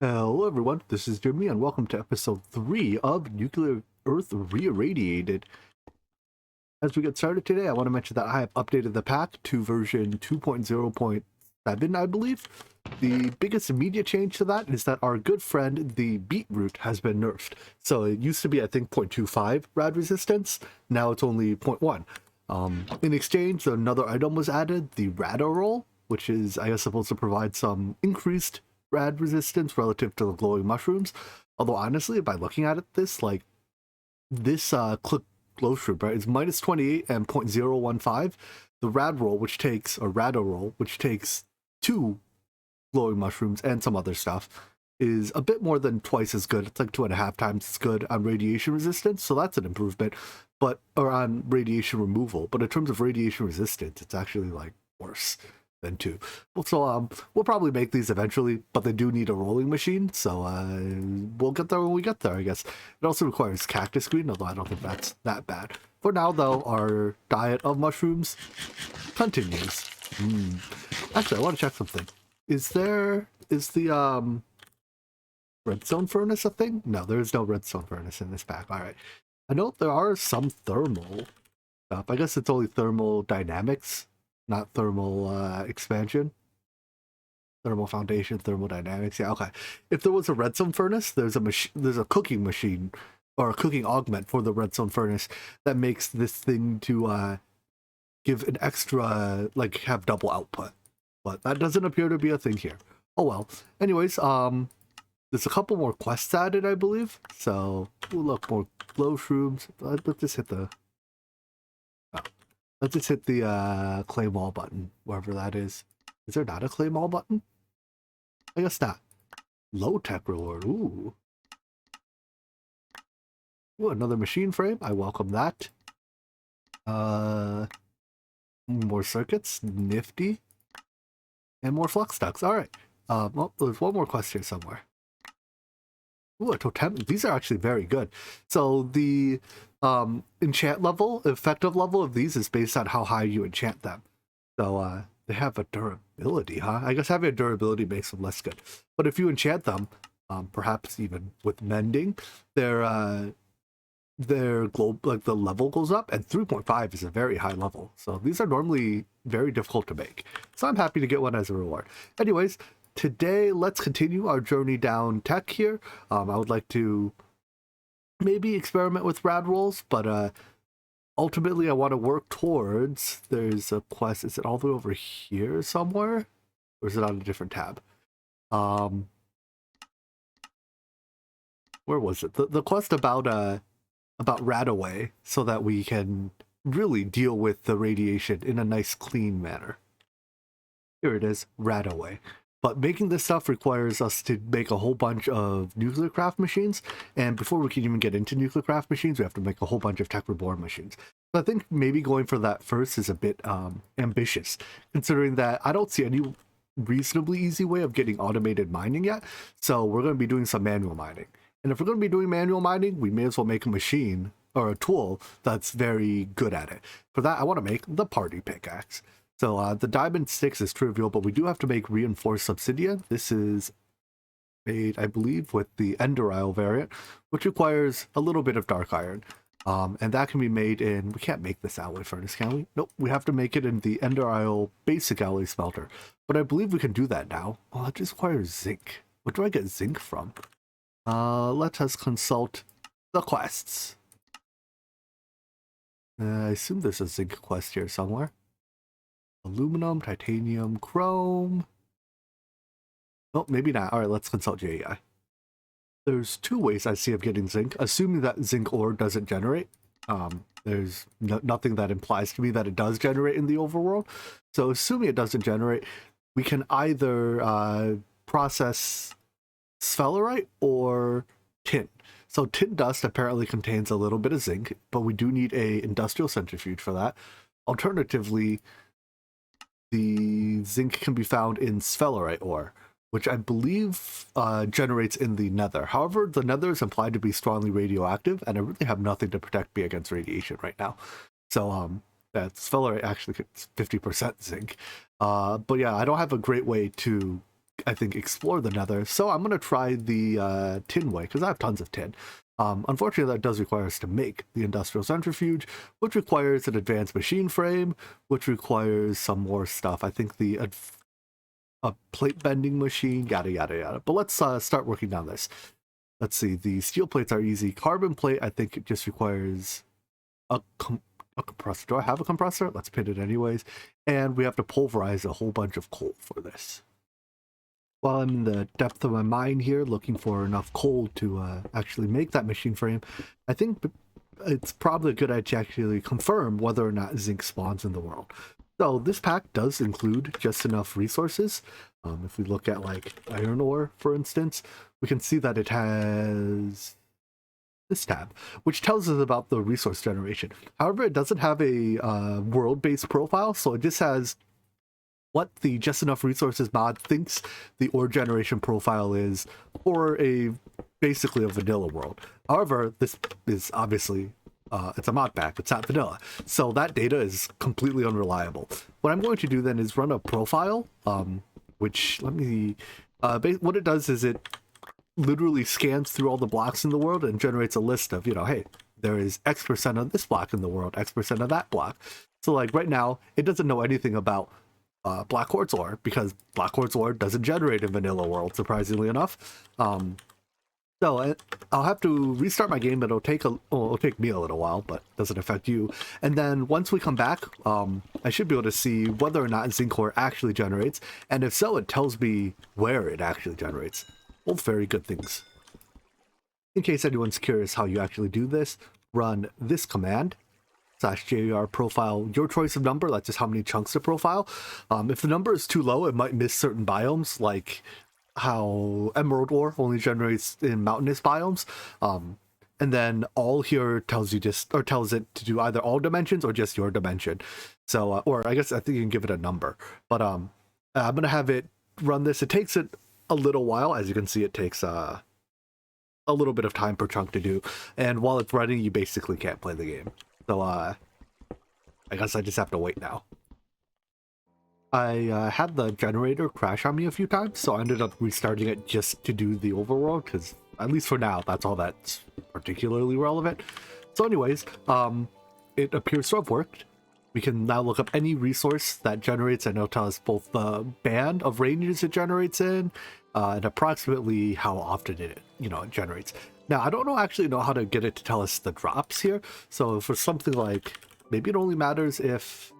Hello everyone, this is Jeremy and welcome to episode 3 of Nuclear Earth Reirradiated. As we get started today, I want to mention that I have updated the pack to version 2.0.7, I believe. The biggest immediate change to that is that our good friend, the beetroot, has been nerfed. So it used to be, I think, 0.25 rad resistance, now it's only 0.1. In exchange, another item was added, the Rado, which is, I guess, supposed to provide some increased rad resistance relative to the glowing mushrooms. Although honestly, by looking at it, this click glow shroom, right, is minus 28 and 0.015. The Rado roll, which takes 2 glowing mushrooms and some other stuff, is a bit more than twice as good. It's like 2.5 times as good on radiation resistance, so that's an improvement, or on radiation removal. But in terms of radiation resistance, it's actually like worse than 2. So we'll probably make these eventually, but they do need a rolling machine, so we'll get there when we get there, I guess. It also requires cactus green, although I don't think that's that bad. For now, though, our diet of mushrooms continues. Actually, I want to check something. Is the redstone furnace a thing? No, there is no redstone furnace in this pack. All right. I know there are some thermal stuff. I guess it's only thermal dynamics, not thermal expansion. Thermal foundation, thermal dynamics. Yeah, okay. If there was a redstone furnace, there's a cooking machine or a cooking augment for the redstone furnace that makes this thing to give an extra, like, have double output. But that doesn't appear to be a thing here. Oh well. Anyways, there's a couple more quests added, I believe. So, we'll look, more glow shrooms. Let's just hit the... Let's just hit the claim all button, wherever that is. Is there not a claim all button? I guess not. Low tech reward. Ooh. Ooh, another machine frame. I welcome that. More circuits. Nifty. And more flux ducts. Alright. Well, there's one more quest here somewhere. Ooh, a totem. These are actually very good. So the enchant level, effective level of these is based on how high you enchant them. So they have a durability, huh? I guess having a durability makes them less good. But if you enchant them, perhaps even with mending, their glow, like, the level goes up, and 3.5 is a very high level. So these are normally very difficult to make. So I'm happy to get one as a reward. Anyways, today let's continue our journey down tech here. I would like to maybe experiment with rad rolls, but ultimately I want to work towards, there's a quest, is it all the way over here somewhere? Or is it on a different tab? Where was it? The quest about Radaway, so that we can really deal with the radiation in a nice clean manner. Here it is, Radaway. But making this stuff requires us to make a whole bunch of Nuclearcraft machines, and before we can even get into Nuclearcraft machines, we have to make a whole bunch of Techreborn machines. So I think maybe going for that first is a bit ambitious, considering that I don't see any reasonably easy way of getting automated mining yet, so we're going to be doing some manual mining. And if we're going to be doing manual mining, we may as well make a machine or a tool that's very good at it. For that, I want to make the party pickaxe. So the diamond sticks is trivial, but we do have to make reinforced obsidian. This is made, I believe, with the ender isle variant, which requires a little bit of dark iron. And that can be made in, we can't make this alloy furnace, can we? Nope, we have to make it in the ender isle basic alloy smelter. But I believe we can do that now. Well, it just requires zinc. Where do I get zinc from? Let us consult the quests. I assume there's a zinc quest here somewhere. Aluminum, titanium, chrome. Oh, maybe not. Alright, let's consult JEI. There's 2 ways I see of getting zinc, assuming that zinc ore doesn't generate. There's nothing that implies to me that it does generate in the overworld. So assuming it doesn't generate, we can either process sphelerite or tin. So tin dust apparently contains a little bit of zinc, but we do need a industrial centrifuge for that. Alternatively, the zinc can be found in sphelerite ore, which I believe generates in the nether. However, the nether is implied to be strongly radioactive, and I really have nothing to protect me against radiation right now. So that sphelerite actually gets 50% zinc. But yeah, I don't have a great way to I think, explore the nether. So I'm going to try the tin way, because I have tons of tin. Unfortunately, that does require us to make the industrial centrifuge, which requires an advanced machine frame, which requires some more stuff. I think a plate bending machine, yada, yada, yada. But let's start working on this. Let's see, the steel plates are easy. Carbon plate, I think it just requires a compressor. Do I have a compressor? Let's pin it anyways. And we have to pulverize a whole bunch of coal for this. While I'm in the depth of my mine here, looking for enough coal to actually make that machine frame, I think it's probably a good idea to actually confirm whether or not zinc spawns in the world. So this pack does include just enough resources. If we look at like iron ore, for instance, we can see that it has this tab, which tells us about the resource generation. However, it doesn't have a world-based profile, so it just has what the just enough resources mod thinks the ore generation profile is for basically a vanilla world. However, this is obviously it's a mod pack, it's not vanilla, so that data is completely unreliable. What I'm going to do then is run a profile, which let me what it does is it literally scans through all the blocks in the world and generates a list of, hey, there is X% of this block in the world, X% of that block. So like right now, it doesn't know anything about black quartz ore, because black quartz ore doesn't generate in vanilla world, surprisingly enough. So I'll have to restart my game. It'll take me a little while, but doesn't affect you. And then once we come back, I should be able to see whether or not zinc ore actually generates, and if so, it tells me where it actually generates. Both very good things. In case anyone's curious how you actually do this, run this command /jar profile your choice of number. That's just how many chunks to profile. If the number is too low, it might miss certain biomes, like how emerald ore only generates in mountainous biomes. And then all here tells it to do either all dimensions or just your dimension. So or I guess I think you can give it a number, but I'm gonna have it run this. It takes it a little while. As you can see, it takes a little bit of time per chunk to do, and while it's running, you basically can't play the game. So I guess I just have to wait now. I had the generator crash on me a few times, so I ended up restarting it just to do the overworld, because at least for now, that's all that's particularly relevant. So anyways, it appears to have worked. We can now look up any resource that generates, and it'll tell us both the band of ranges it generates in, and approximately how often it generates. Now, I don't actually know how to get it to tell us the drops here. So for something like, maybe it only matters if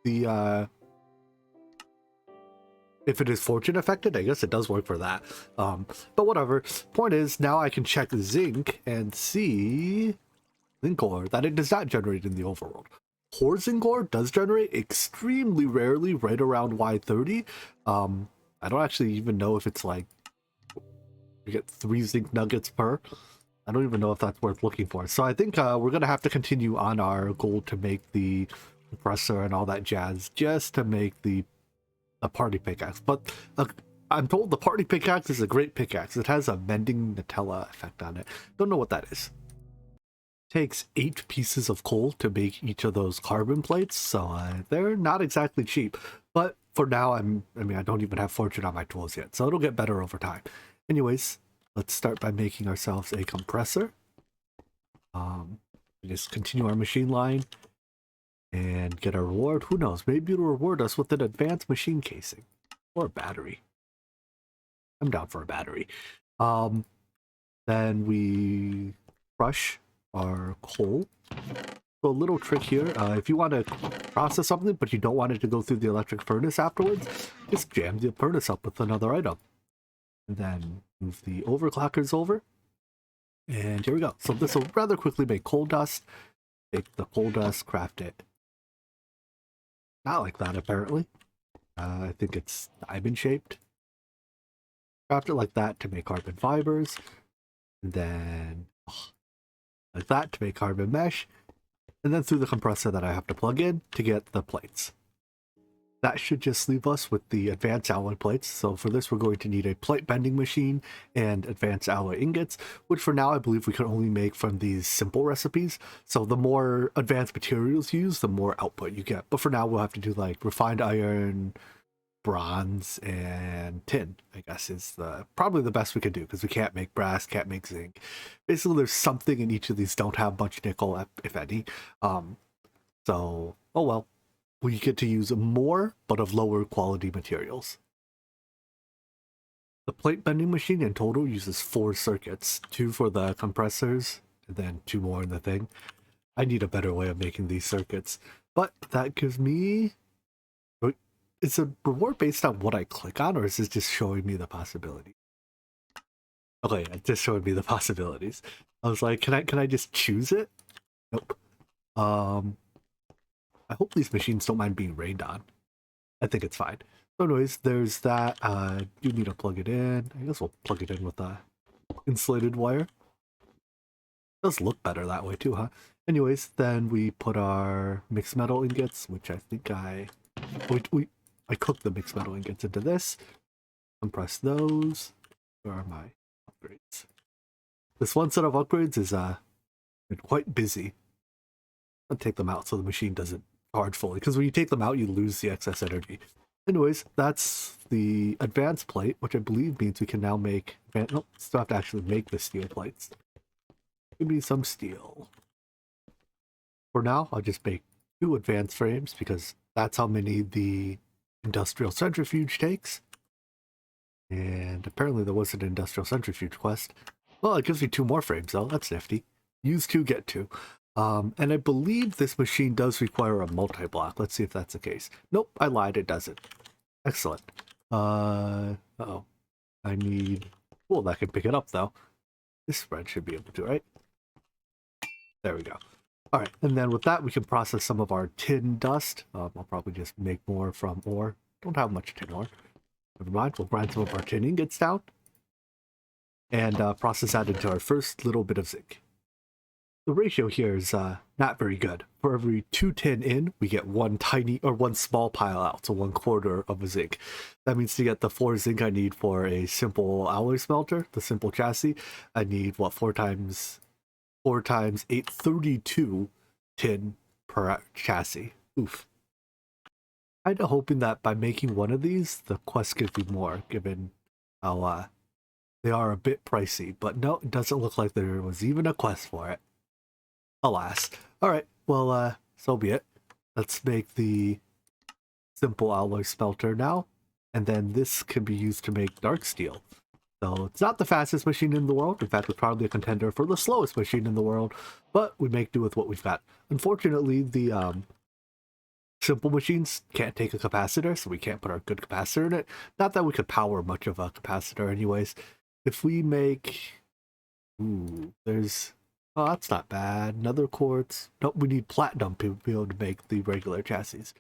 the if it is fortune affected. I guess it does work for that. But whatever. Point is, now I can check zinc and see zinc ore that it does not generate in the overworld. Core zinc ore does generate extremely rarely, right around Y30. I don't actually even know if it's like you get 3 zinc nuggets per. I don't even know if that's worth looking for. So I think we're gonna have to continue on our goal to make the compressor and all that jazz, just to make the party pickaxe. But I'm told the party pickaxe is a great pickaxe. It has a mending Nutella effect on it. Don't know what that is. Takes 8 pieces of coal to make each of those carbon plates, so they're not exactly cheap. But for now, I don't even have fortune on my tools yet, so it'll get better over time. Anyways, let's start by making ourselves a compressor. Just continue our machine line and get a reward. Who knows? Maybe it'll reward us with an advanced machine casing or a battery. I'm down for a battery. Then we crush our coal. So a little trick here, if you want to process something but you don't want it to go through the electric furnace afterwards, just jam the furnace up with another item. And then move the overclockers over. And here we go. So this will rather quickly make coal dust. Take the coal dust, craft it. Not like that, apparently. I think it's diamond shaped. Craft it like that to make carbon fibers. And then like that to make carbon mesh. And then through the compressor that I have to plug in to get the plates. That should just leave us with the advanced alloy plates. So for this, we're going to need a plate bending machine and advanced alloy ingots, which for now I believe we can only make from these simple recipes. So the more advanced materials you use, the more output you get. But for now, we'll have to do like refined iron, bronze and tin, I guess, is probably the best we could do, because we can't make brass, can't make zinc. Basically, there's something in each of these don't have much nickel, if any. So, oh well. We get to use more, but of lower quality materials. The plate bending machine in total uses 4 circuits, 2 for the compressors, and then 2 more in the thing. I need a better way of making these circuits, but that gives me... Is a reward based on what I click on, or is this just showing me the possibility? Okay, it just showed me the possibilities. I was like, can I just choose it? Nope. I hope these machines don't mind being rained on. I think it's fine. So anyways, there's that. You need to plug it in. I guess we'll plug it in with a insulated wire. Does look better that way too, huh? Anyways, then we put our mixed metal ingots, which I think I cooked the mixed metal ingots into this. Compress those. Where are my upgrades? This one set of upgrades is been quite busy. I'll take them out so the machine doesn't charge fully, because when you take them out, you lose the excess energy. Anyways, that's the advanced plate, which I believe means we can now make... No, still have to actually make the steel plates. Give me some steel. For now, I'll just make 2 advanced frames, because that's how many the industrial centrifuge takes. And apparently there was an industrial centrifuge quest. Well, it gives me 2 more frames, though. That's nifty. Use 2, get 2. And I believe this machine does require a multi-block. Let's see if that's the case. Nope, I lied. It doesn't. Excellent. Uh-oh. I need... Cool, that can pick it up, though. This spread should be able to, right? There we go. All right, and then with that, we can process some of our tin dust. I'll probably just make more from ore. Don't have much tin ore. Never mind, we'll grind some of our tin ingots down. And process that into our first little bit of zinc. The ratio here is not very good. For every 2 tin in, we get 1 small pile out, so 1/4 of a zinc. That means to get the 4 zinc I need for a simple alloy smelter, the simple chassis, I need, 4 times 8, 32 tin per chassis. Oof. Kinda hoping that by making one of these, the quest gives me more, given how they are a bit pricey. But no, it doesn't look like there was even a quest for it. Alas. Alright, well, so be it. Let's make the simple alloy smelter now, and then this can be used to make dark steel. So it's not the fastest machine in the world. In fact, it's probably a contender for the slowest machine in the world, but we make do with what we've got. Unfortunately, the simple machines can't take a capacitor, so we can't put our good capacitor in it. Not that we could power much of a capacitor anyways. If we make... Ooh, there's... Oh, that's not bad. Another quartz. Nope, we need platinum to be able to make the regular chassis.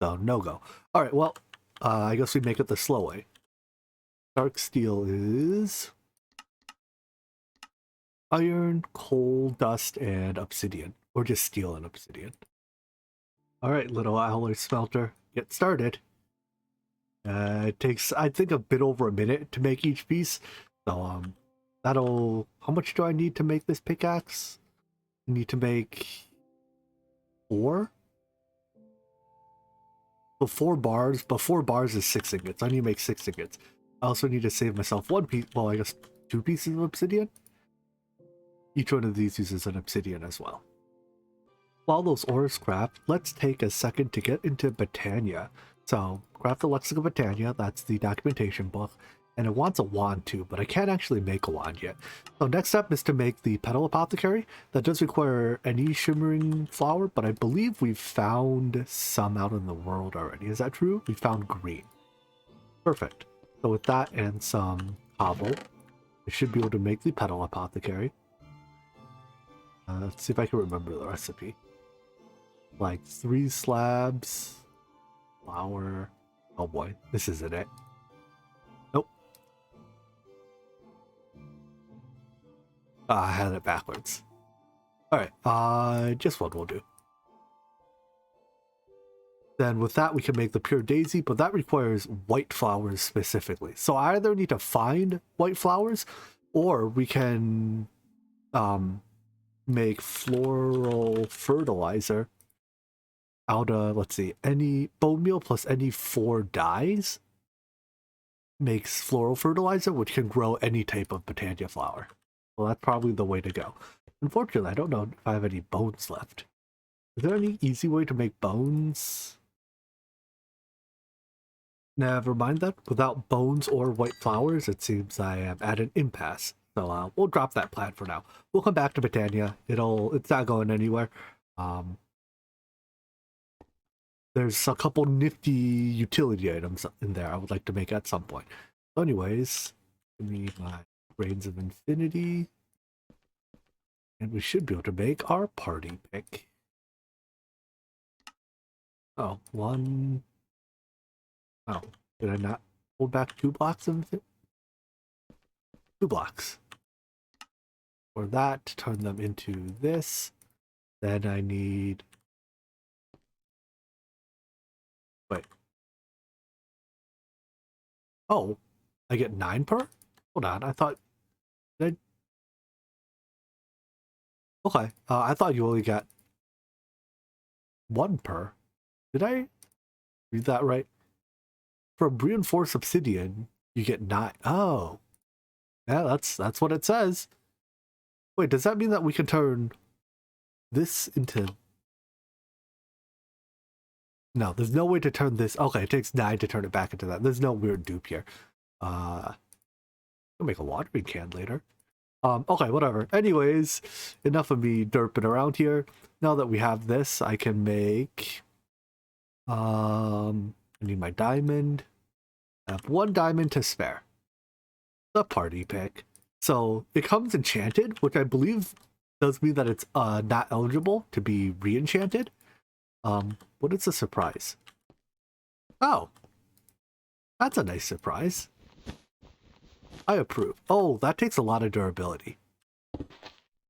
So, no go. Alright, well, I guess we make it the slow way. Dark steel is... iron, coal, dust, and obsidian. Or just steel and obsidian. Alright, little alloy smelter. Get started. It takes, I think, a bit over a minute to make each piece. So, that'll... How much do I need to make this pickaxe? I need to make 4? So 4 bars, but 4 bars is 6 ingots. I need to make 6 ingots. I also need to save myself 1 piece, well, I guess 2 pieces of obsidian. Each one of these uses an obsidian as well. While those ores craft, let's take a second to get into Botania. So, craft the Lexicon of Botania, that's the documentation book. And it wants a wand too, but I can't actually make a wand yet. So next step is to make the Petal Apothecary. That does require any shimmering flower, but I believe we've found some out in the world already. Is that true? We found green. Perfect. So with that and some cobble, I should be able to make the Petal Apothecary. Let's see if I can remember the recipe. Like 3 slabs, flour. Oh boy, this isn't it. Nope. I had it backwards. Alright, just one will do. Then with that we can make the pure daisy, but that requires white flowers specifically. So I either need to find white flowers, or we can make floral fertilizer out of, let's see, any bone meal plus any 4 dyes. makes floral fertilizer, which can grow any type of Botania flower. Well, that's probably the way to go. Unfortunately, I don't know if I have any bones left. Is there any easy way to make bones? Never mind that. Without bones or white flowers, it seems I am at an impasse. So we'll drop that plan for now. We'll come back to Botania. It's not going anywhere. There's a couple nifty utility items in there I would like to make at some point. So anyways, give me my Grains of Infinity. And we should be able to make our party pick. Oh, one. Oh, did I not hold back 2 blocks of it? 2 blocks. For that, to turn them into this. Then I need... Wait. Oh, I get 9 per? Hold on, I thought... Okay, I thought you only got 1 per. Did I read that right? From reinforced obsidian, you get 9. Oh. Yeah, that's what it says. Wait, does that mean that we can turn this into... No, there's no way to turn this... Okay, it takes 9 to turn it back into that. There's no weird dupe here. I'll make a watering can later. Okay, whatever. Anyways, enough of me derping around here. Now that we have this, I can make... I need my diamond. I have 1 diamond to spare. The party pick. So it comes enchanted, which I believe does mean that it's not eligible to be re-enchanted. What is the surprise? Oh, that's a nice surprise. I approve. Oh, that takes a lot of durability.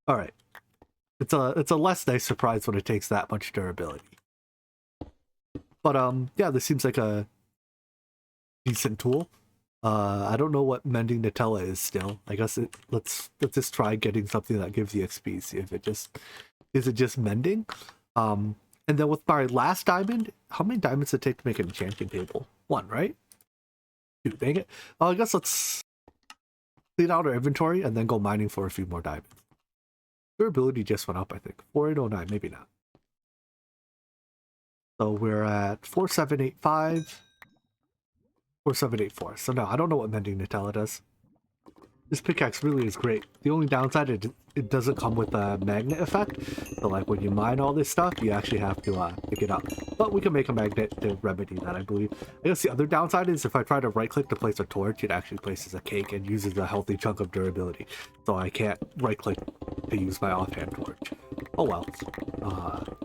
All right, it's a less nice surprise when it takes that much durability. But yeah, this seems like a decent tool. I don't know what mending Nutella is still. I guess let's just try getting something that gives you XP. See if is it just mending. And then with my last diamond, how many diamonds does it take to make an enchanting table? 1, right? 2, dang it. I guess let's clean out our inventory and then go mining for a few more diamonds. Durability just went up, I think. 4809, maybe not. So we're at 4785. 4784. So no, I don't know what mending Nutella does. This pickaxe really is great. The only downside, it doesn't come with a magnet effect. So like when you mine all this stuff, you actually have to pick it up. But we can make a magnet to remedy that, I believe. I guess the other downside is if I try to right click to place a torch, it actually places a cake and uses a healthy chunk of durability. So I can't right click to use my offhand torch. Oh well.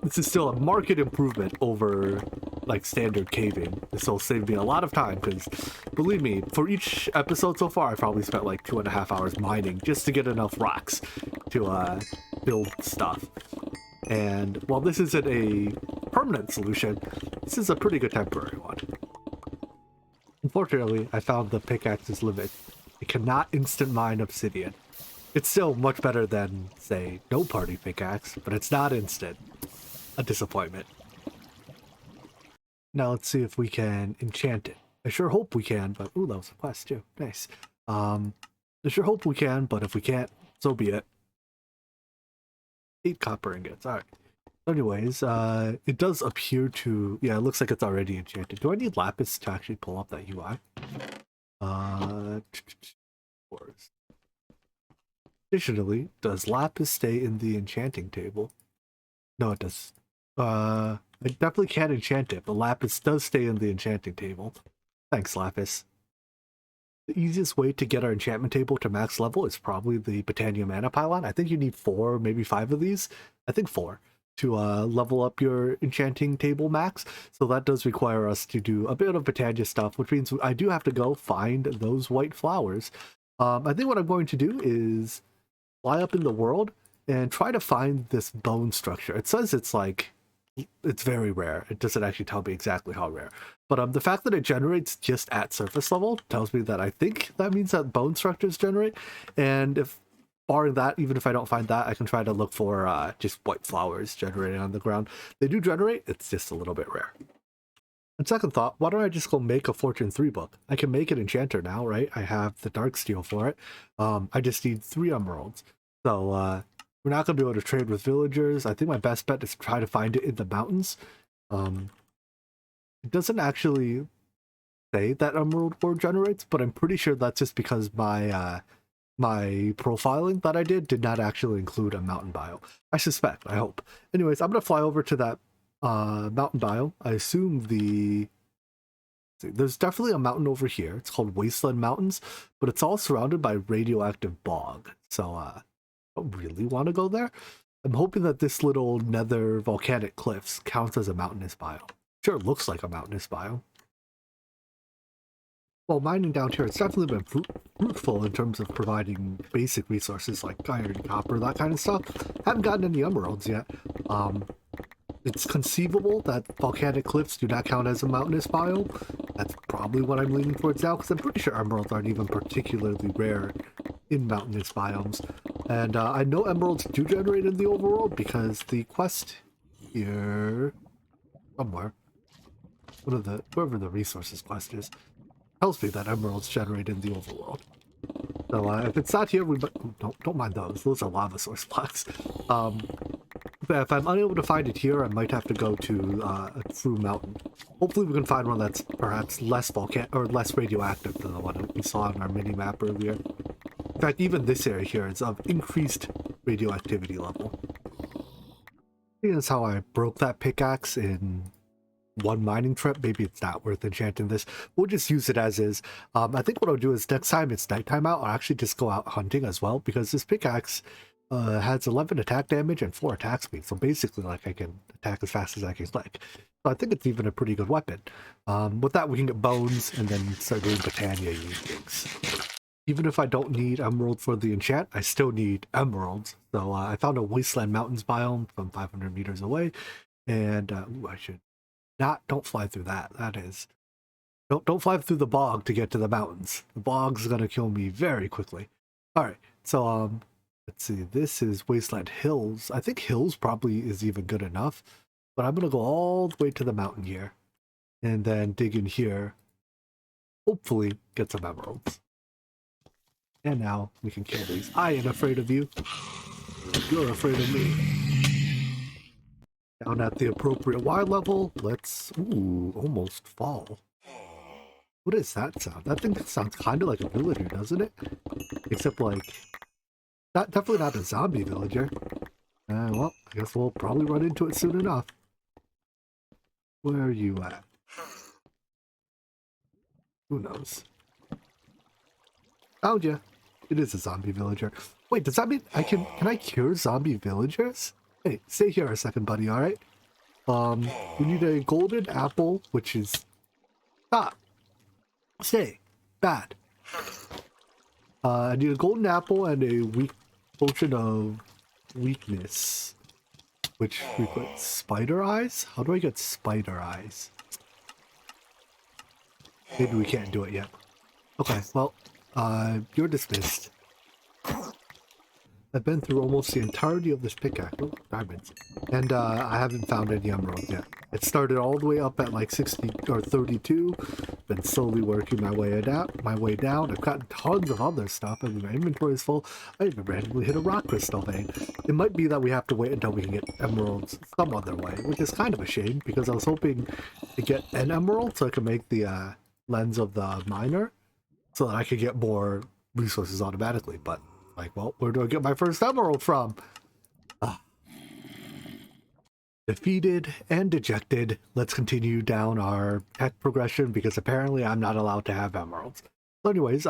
This is still a marked improvement over like standard caving. This will save me a lot of time because believe me, for each episode so far, I've probably spent like 2.5 hours mining just to get enough rocks to build stuff. And while this isn't a permanent solution, this is a pretty good temporary one. Unfortunately, I found the pickaxe's limit. It cannot instant mine obsidian. It's still much better than, say, no party pickaxe, but it's not instant. A disappointment. Now let's see if we can enchant it. I sure hope we can, but ooh, that was a quest too. Nice. I sure hope we can, but if we can't, so be it. 8 copper ingots. All right. Anyways, it does appear to... Yeah, it looks like it's already enchanted. Do I need lapis to actually pull up that UI? Additionally, does lapis stay in the enchanting table? No, it does. I definitely can't enchant it, but lapis does stay in the enchanting table. Thanks, lapis. The easiest way to get our enchantment table to max level is probably the Botania mana pylon. I think you need 4, maybe 5 of these. I think 4 to level up your enchanting table max. So that does require us to do a bit of Botania stuff, which means I do have to go find those white flowers. I think what I'm going to do is fly up in the world and try to find this bone structure. It says it's like, it's very rare. It doesn't actually tell me exactly how rare. But the fact that it generates just at surface level tells me that I think that means that bone structures generate. And if, barring that, even if I don't find that, I can try to look for just white flowers generating on the ground. They do generate, it's just a little bit rare. On second thought, why don't I just go make a Fortune 3 book? I can make an enchanter now, right? I have the dark steel for it. I just need 3 emeralds. So we're not going to be able to trade with villagers. I think my best bet is to try to find it in the mountains. It doesn't actually say that emerald ore generates, but I'm pretty sure that's just because my my profiling that I did not actually include a mountain biome. I suspect, I hope. Anyways, I'm going to fly over to that mountain biome. I assume there's definitely a mountain over here. It's called Wasteland Mountains, but it's all surrounded by radioactive bog. So I don't really want to go there. I'm hoping that this little nether volcanic cliffs counts as a mountainous biome. Sure, it looks like a mountainous biome. Well, mining down here, it's definitely been fruitful in terms of providing basic resources like iron, copper, that kind of stuff. Haven't gotten any emeralds yet. It's conceivable that volcanic cliffs do not count as a mountainous biome. That's probably what I'm leaning towards now, because I'm pretty sure emeralds aren't even particularly rare in mountainous biomes. And I know emeralds do generate in the overworld because the quest here, somewhere, wherever the resources quest is, tells me that emeralds generate in the overworld. So if it's not here, don't mind those. Those are lava source blocks. But if I'm unable to find it here, I might have to go to a true mountain. Hopefully we can find one that's perhaps less less radioactive than the one that we saw on our mini map earlier. In fact, even this area here is of increased radioactivity level. I think that's how I broke that pickaxe in one mining trip. Maybe it's not worth enchanting this. We'll just use it as is. I think what I'll do is next time it's nighttime out, I'll actually just go out hunting as well, because this pickaxe has 11 attack damage and 4 attack speed. So basically, like, I can attack as fast as I can click. So I think it's even a pretty good weapon. With that, we can get bones and then start doing Botania things. Even if I don't need emerald for the enchant, I still need emeralds. So I found a wasteland mountains biome from 500 meters away. And I should don't fly through that. That is, don't fly through the bog to get to the mountains. The bog's gonna kill me very quickly. All right, so let's see. This is Wasteland Hills. I think Hills probably is even good enough, but I'm gonna go all the way to the mountain here, and then dig in here. Hopefully, get some emeralds. And now we can kill these. I am afraid of you. You're afraid of me. Down at the appropriate Y level, let's, almost fall. What is that sound? That thing sounds kind of like a villager, doesn't it? Except, like, definitely not a zombie villager. Well, I guess we'll probably run into it soon enough. Where are you at? Who knows? Found ya. It is a zombie villager. Wait, does that mean can I cure zombie villagers? Hey, stay here a second, buddy, alright? We need a golden apple, which is... Stop! Stay! Bad. I need a golden apple and a weak potion of weakness. Which we put spider eyes? How do I get spider eyes? Maybe we can't do it yet. Okay, well, you're dismissed. I've been through almost the entirety of this pickaxe. Oh, diamonds. And I haven't found any emeralds yet. It started all the way up at like 60 or 32. Been slowly working my way down. I've gotten tons of other stuff. I mean, my inventory is full. I even randomly hit a rock crystal vein. It might be that we have to wait until we can get emeralds some other way, which is kind of a shame because I was hoping to get an emerald so I could make the lens of the miner so that I could get more resources automatically, but like, well, where do I get my first emerald from? Defeated and dejected. Let's continue down our tech progression because apparently I'm not allowed to have emeralds. So anyways,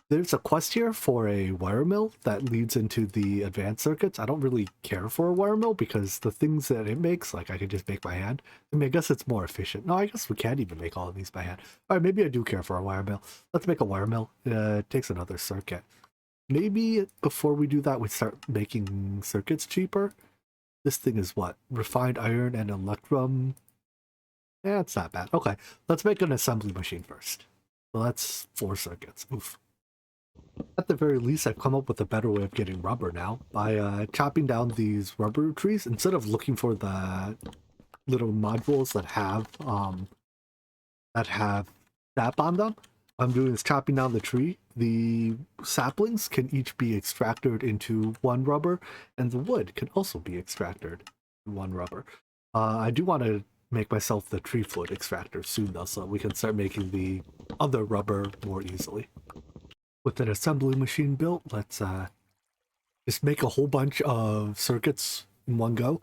there's a quest here for a wire mill that leads into the advanced circuits. I don't really care for a wire mill because the things that it makes, like I can just make by hand. I mean, I guess it's more efficient. No, I guess we can't even make all of these by hand. All right, maybe I do care for a wire mill. Let's make a wire mill. It takes another circuit. Maybe before we do that, we start making circuits cheaper. This thing is what? Refined iron and electrum. Yeah, it's not bad. Okay, let's make an assembly machine first. So that's 4 circuits. Oof. At the very least, I've come up with a better way of getting rubber now by chopping down these rubber trees. Instead of looking for the little modules that have sap on them. What I'm doing is chopping down the tree. The saplings can each be extracted into one rubber, and the wood can also be extracted in one rubber. I do want to make myself the tree fluid extractor soon though, so we can start making the other rubber more easily. With an assembly machine built, let's just make a whole bunch of circuits in one go.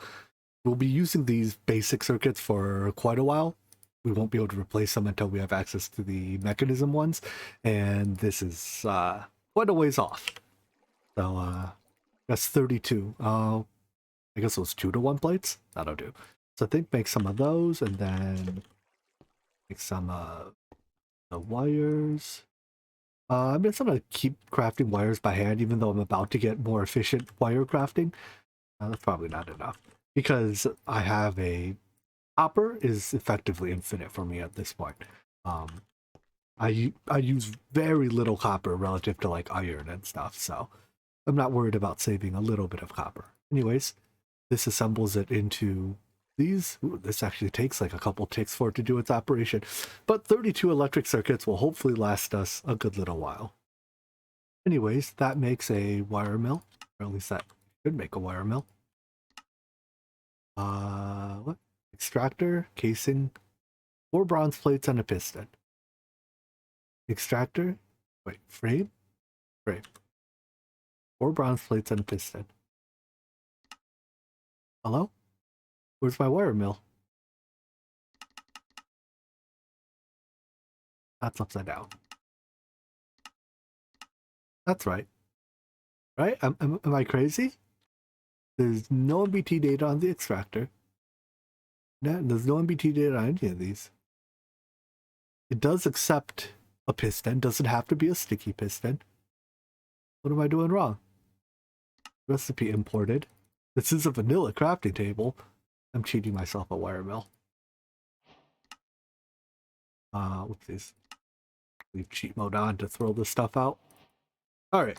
We'll be using these basic circuits for quite a while. We won't be able to replace them until we have access to the Mekanism ones, and this is quite a ways off. So that's 32. I guess those 2-to-1 plates? That'll do. So I think make some of those, and then make some of the wires. I'm just gonna keep crafting wires by hand, even though I'm about to get more efficient wire crafting. That's probably not enough, because I have a copper is effectively infinite for me at this point. I use very little copper relative to like iron and stuff, so I'm not worried about saving a little bit of copper. Anyways, this assembles it into these. Ooh, this actually takes like a couple ticks for it to do its operation, but 32 electric circuits will hopefully last us a good little while. Anyways, that makes a wire mill, or at least that should make a wire mill. What? Extractor, casing, 4 bronze plates and a piston. Extractor, wait, frame? Frame. 4 bronze plates and a piston. Hello? Where's my wire mill? That's upside down. That's right. Right? Am I crazy? There's no MBT data on the extractor. Yeah, there's no MBT data on any of these. It does accept a piston. Doesn't have to be a sticky piston. What am I doing wrong? Recipe imported. This is a vanilla crafting table. I'm cheating myself a wire mill. Whoopsies. Leave cheat mode on to throw this stuff out. Alright.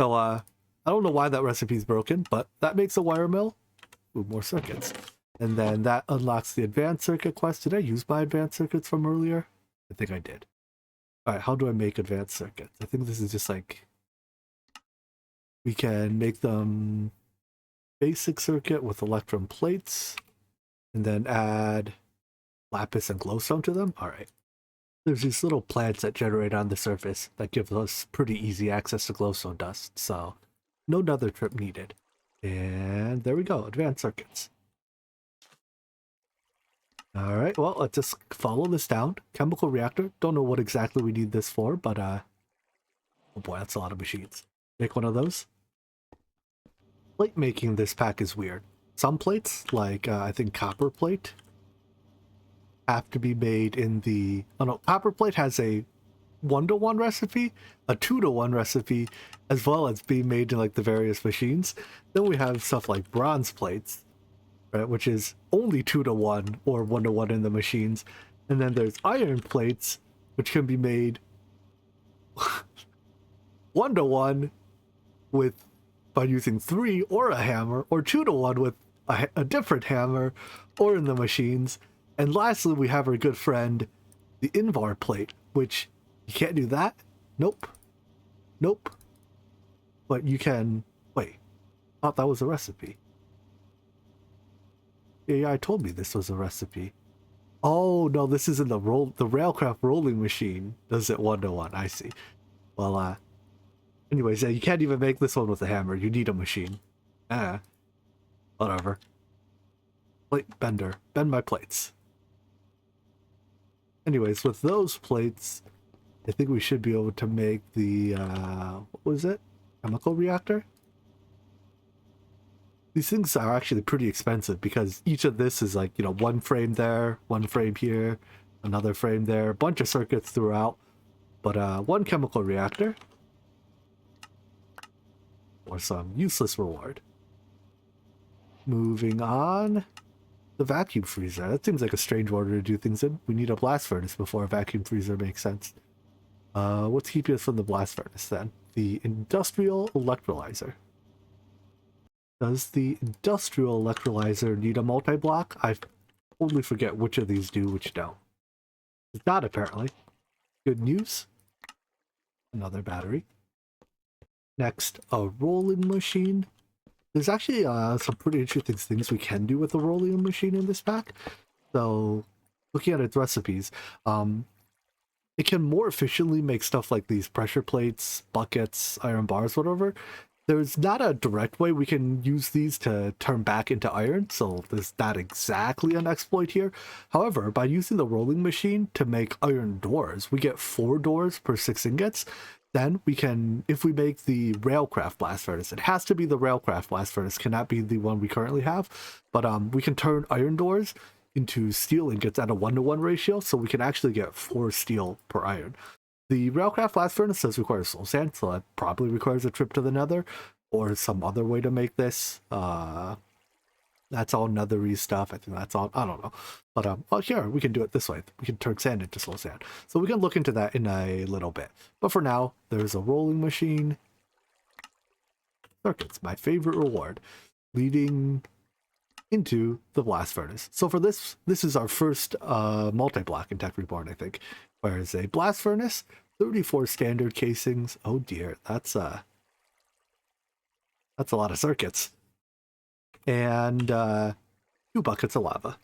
So, I don't know why that recipe is broken, but that makes a wire mill. Ooh, more circuits. And then that unlocks the advanced circuit quest. Did I use my advanced circuits from earlier? I think I did. Alright, how do I make advanced circuits? I think this is just like... we can make them basic circuit with electrum plates, and then add lapis and glowstone to them. Alright. There's these little plants that generate on the surface that give us pretty easy access to glowstone dust, so no nether trip needed. And there we go, advanced circuits. Alright, well, let's just follow this down. Chemical reactor. Don't know what exactly we need this for, but oh boy, that's a lot of machines. Make one of those. Plate making this pack is weird. Some plates, like I think copper plate, have to be made in the... oh no, copper plate has a 1-to-1 recipe, a 2-to-1 recipe, as well as being made in like the various machines. Then we have stuff like bronze plates, right, which is only 2-to-1 or 1-to-1 in the machines. And then there's iron plates, which can be made 1-to-1 with by using 3 or a hammer, or 2-to-1 with a different hammer, or in the machines. And lastly, we have our good friend, the Invar plate, which you can't do that. Nope. Nope. But you can... wait. I thought that was a recipe. Yeah, I told me this was a recipe. Oh, no, this is in the Railcraft rolling machine. Does it 1-to-1? I see. Well, anyways, yeah, you can't even make this one with a hammer. You need a machine. Whatever. Plate bender. Bend my plates. Anyways, with those plates, I think we should be able to make the, what was it? Chemical reactor? These things are actually pretty expensive because each of this is like, you know, 1 frame there, 1 frame here, another frame there, a bunch of circuits throughout. But 1 chemical reactor or some useless reward. Moving on. The vacuum freezer. That seems like a strange order to do things in. We need a blast furnace before a vacuum freezer makes sense. What's keeping us from the blast furnace then? The industrial electrolyzer. Does the industrial electrolyzer need a multi-block? I totally forget which of these do, which don't. It's not apparently. Good news. Another battery. Next, a rolling machine. There's actually some pretty interesting things we can do with the rolling machine in this pack. So, looking at its recipes, it can more efficiently make stuff like these pressure plates, buckets, iron bars, whatever. There's not a direct way we can use these to turn back into iron, so there's not exactly an exploit here. However, by using the rolling machine to make iron doors, we get 4 doors per 6 ingots. Then we can, if we make the Railcraft blast furnace, it has to be the Railcraft blast furnace, cannot be the one we currently have, but we can turn iron doors into steel ingots at a 1-to-1 ratio, so we can actually get 4 steel per iron. The Railcraft blast furnace does require soul sand, so that probably requires a trip to the nether, or some other way to make this. That's all nethery stuff. I think that's all, I don't know. But well, here, we can do it this way. We can turn sand into soul sand. So we can look into that in a little bit. But for now, there's a rolling machine. Circuits, my favorite reward, leading into the blast furnace. So for this is our first multi-block in Techreborn, I think. Whereas a blast furnace, 34 standard casings. Oh dear, that's a lot of circuits. And 2 buckets of lava.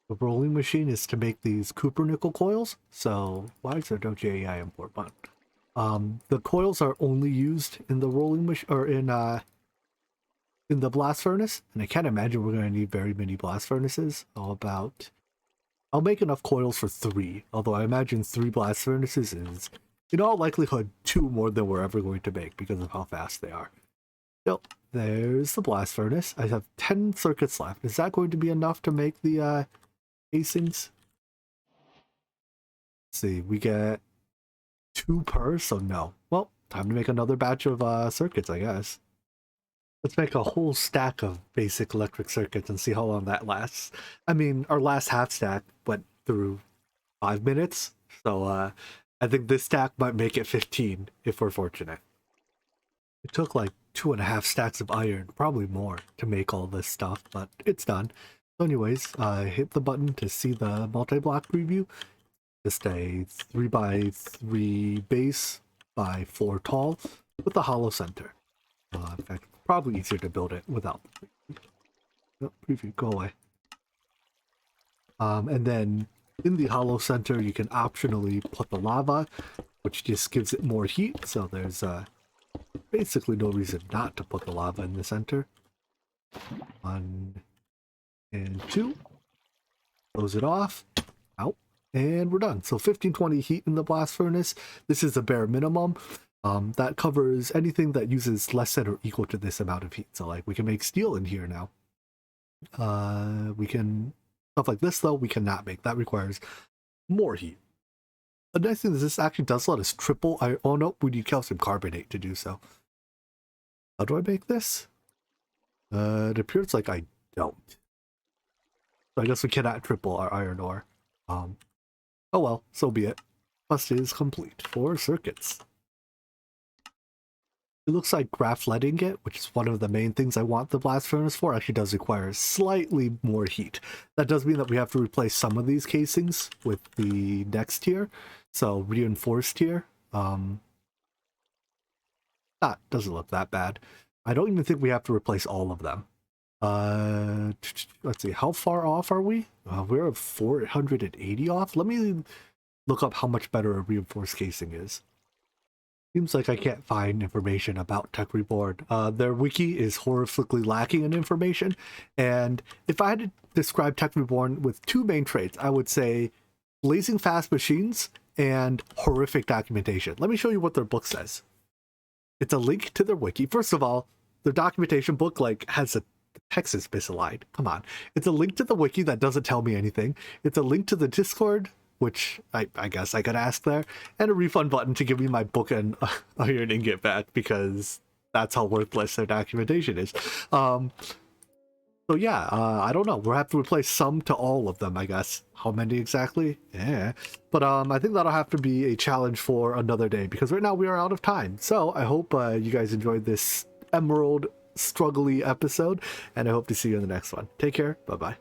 The rolling machine is to make these copper nickel coils. So why is there no JEI import button? The coils are only used in the rolling machine, or in the blast furnace, and I can't imagine we're going to need very many blast furnaces. I'll make enough coils for 3, although I imagine 3 blast furnaces is, in all likelihood, 2 more than we're ever going to make because of how fast they are. So, there's the blast furnace. I have 10 circuits left. Is that going to be enough to make the casings? Let's see, we get 2 per, so no. Well, time to make another batch of circuits, I guess. Let's make a whole stack of basic electric circuits and see how long that lasts. I mean, our last half stack went through 5 minutes, so I think this stack might make it 15 if we're fortunate. It took like 2.5 stacks of iron, probably more, to make all this stuff, but it's done. So anyways, hit the button to see the multi-block preview. Just a 3x3 base by 4 tall with a hollow center. In fact, probably easier to build it without the preview. No, preview, go away. And then in the hollow center, you can optionally put the lava, which just gives it more heat. So there's basically no reason not to put the lava in the center. 1 and 2. Close it off. Out. And we're done. So 1520 heat in the blast furnace. This is the bare minimum. That covers anything that uses less than or equal to this amount of heat. So like we can make steel in here now. We can, stuff like this though, we cannot make. That requires more heat. The nice thing is this actually does let us triple. Oh no, we need calcium carbonate to do so. How do I make this? It appears like I don't. So I guess we cannot triple our iron ore. Oh well, so be it. Quest is complete for circuits. It looks like graphite ingot, which is one of the main things I want the blast furnace for, actually does require slightly more heat. That does mean that we have to replace some of these casings with the next tier. So reinforced tier. Doesn't look that bad. I don't even think we have to replace all of them. Let's see, how far off are we? We're 480 off. Let me look up how much better a reinforced casing is. Seems like I can't find information about Techreborn. Their wiki is horrifically lacking in information, and if I had to describe Techreborn with 2 main traits, I would say blazing fast machines and horrific documentation. Let me show you what their book says. It's a link to their wiki. First of all, their documentation book has a text is misaligned. Come on. It's a link to the wiki that doesn't tell me anything. It's a link to the Discord, which I guess I could ask there, and a refund button to give me my book and iron ingot back, because that's how worthless their documentation is. So yeah, I don't know. We'll have to replace some to all of them, I guess. How many exactly? Yeah. But I think that'll have to be a challenge for another day, because right now we are out of time. So I hope you guys enjoyed this Emerald struggly episode, and I hope to see you in the next one. Take care. Bye-bye.